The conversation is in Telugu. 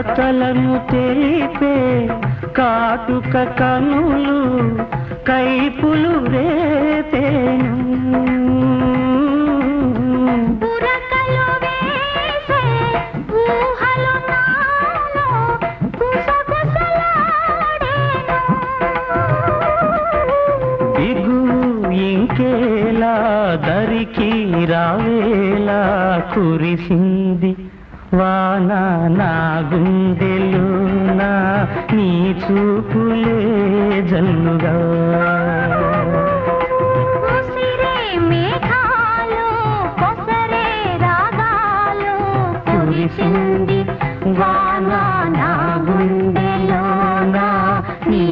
కథలను తెలిపే కాటుక కనులు కైపులు రేపేను. ఇంకేలా దరికి రావేలా కురిసింది వాన నా గుండెలోన నీ చూపులే జల్లుగా. మేఘాలు కొసరే రాగాలు కురిసింది